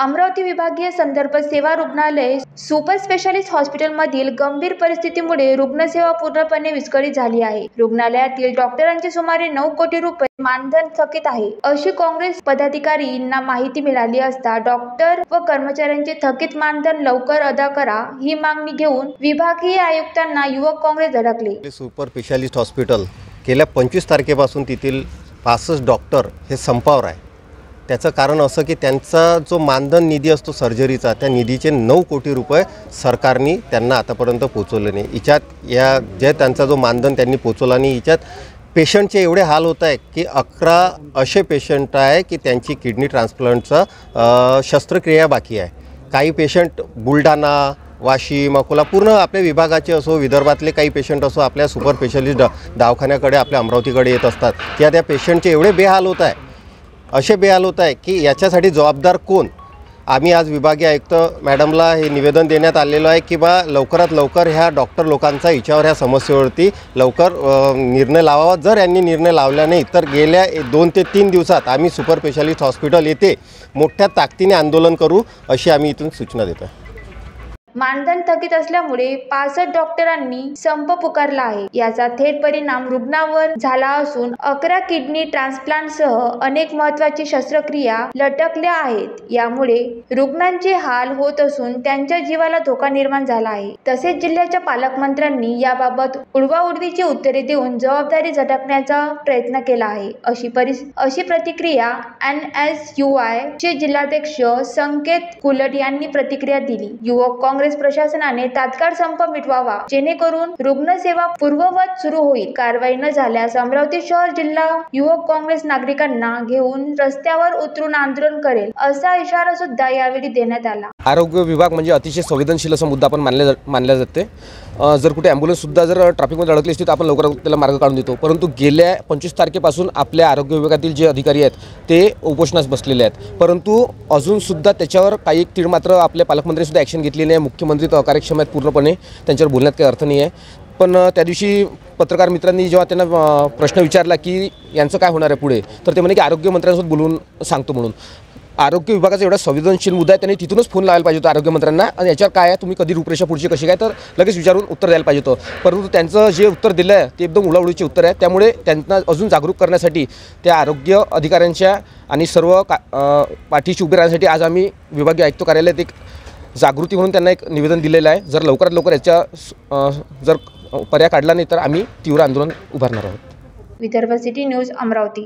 अमरावती विभागीय संदर्भ सेवा रुग्णालय सुपर स्पेशालिस्ट हॉस्पिटलमधील गंभीर परिस्थितीमुळे रुग्णसेवा पूर्णपणे विस्कळीत झाली आहे। रुग्णालयातील डॉक्टरांचे सुमारे 9 कोटी रुपये मानधन थकीत आहे, अशी काँग्रेस पदाधिकाऱ्यांना माहिती मिळाली असता डॉक्टर व कर्मचाऱ्यांचे थकीत मानधन लवकर अदा करा ही मागणी घेऊन विभागीय आयुक्तांना युवक काँग्रेस धडकले। सुपर स्पेशालिस्ट हॉस्पिटल गेल्या 25 तारखेपासून तेथील 65 डॉक्टर हे संपावर आहे। त्याचं कारण असं की त्यांचा जो मानधन निधी असतो सर्जरीचा, त्या निधीचे 9 कोटी रुपये सरकारने त्यांना आतापर्यंत पोचवले नाही। या जे त्यांचा जो मानधन त्यांनी पोचवला नाही, याच्यात पेशंटचे एवढे हाल होत आहे की 11 असे पेशंट आहे की त्यांची किडनी ट्रान्सप्लांटचा शस्त्रक्रिया बाकी आहे। काही पेशंट बुलढाणा, वाशिम, अकोला पूर्ण आपल्या विभागाचे असो, विदर्भातले काही पेशंट असो, आपल्या सुपर स्पेशालिस्ट दवाखान्याकडे आपल्या अमरावतीकडे येत असतात। त्या पेशंटचे एवढे बेहाल होत आहे, असे बेहाल होत आहे की याच्यासाठी जबाबदार कोण। आम्ही आज विभागीय आयुक्त मॅडमला हे निवेदन देण्यात आलेलं आहे की बा लवकरात लवकर ह्या डॉक्टर लोकांचा याच्यावर ह्या समस्येवरती लवकर निर्णय लावावा। जर यांनी निर्णय लावला नाही तर गेल्या 2 ते 3 दिवसात आम्ही सुपर स्पेशालिस्ट हॉस्पिटल येथे मोठ्या ताकदीने आंदोलन करू, अशी आम्ही इथून सूचना देतो। मानधन थकीत असल्यामुळे 65 डॉक्टरांनी संप पुकारला आहे। याचा थेट परिणाम रुग्णांवर झाला असून 11 किडनी ट्रान्सप्लांटसह अनेक महत्त्वाची शस्त्रक्रिया लटकल्या आहेत। यामुळे रुग्णांचे हाल होत असून त्यांच्या जीवाला धोका निर्माण झाला आहे। तसेच जिल्ह्याच्या पालकमंत्र्यांनी याबाबत उडवाउडवीची उत्तरे देऊन जबाबदारी झटकण्याचा प्रयत्न केला आहे, अशी प्रतिक्रिया NSUI चे जिल्हाध्यक्ष संकेत कुलट यांनी प्रतिक्रिया दिली। युवक काँग्रेस प्रशासनाने तात्काळ संप मिटवावा, जेणेकरून रुग्णसेवा पूर्ववत सुरू होईल। कारवाई न झाल्यास अमरावती शहर जिल्हा युवक काँग्रेस नागरिकांना घेऊन रस्त्यावर उतरून आंदोलन करेल, असा इशारा सुद्धा यावेळी देण्यात आला। आरोग्य विभाग म्हणजे अतिशय संवेदनशील असा मुद्दा आपण मानल्या जाते। जर कुठे ॲम्ब्युलन्स सुद्धा जर ट्रॅफिकमध्ये अडकली असती तर आपण लवकरात त्याला मार्ग काढून देतो, परंतु गेल्या 25 तारखेपासून आपल्या आरोग्य विभागातील जे अधिकारी आहेत ते उपोषणास बसलेले आहेत, परंतु अजून सुद्धा त्याच्यावर काही तीळ मात्र आपल्या पालकमंत्र्यांनी सुद्धा ॲक्शन घेतली नाही। मुख्यमंत्री तर अकार्यक्षम आहेत पूर्णपणे, त्यांच्यावर बोलण्यात काही अर्थ नाही आहे। पण त्या दिवशी पत्रकार मित्रांनी जेव्हा त्यांना प्रश्न विचारला की यांचं काय होणार आहे पुढे, तर ते म्हणे की आरोग्यमंत्र्यांसोबत बोलून सांगतो म्हणून। आरोग्य विभागाचा एवढा संवेदनशील मुद्दा आहे, त्यांनी तिथूनच फोन लावायला पाहिजे होता आरोग्यमंत्र्यांना, आणि याच्यावर काय आहे तुम्ही कधी रूपरेषा पुढची कशी काय तर लगेच विचारून उत्तर द्यायला पाहिजे होतं। परंतु त्यांचं जे उत्तर दिलं आहे ते एकदम उडाउडीचे उत्तर आहे। त्यामुळे त्यांना अजून जागरूक करण्यासाठी त्या आरोग्य अधिकाऱ्यांच्या आणि सर्व पाठीशी उभे राहण्यासाठी आज आम्ही विभागीय आयुक्त कार्यालयात एक जागृती म्हणून त्यांना एक निवेदन दिलेलं आहे। जर लवकरात लवकर याच्या जर पर्याय काढला नाही तर आम्ही तीव्र आंदोलन उभारणार आहोत। Vidarbha city news Amravati.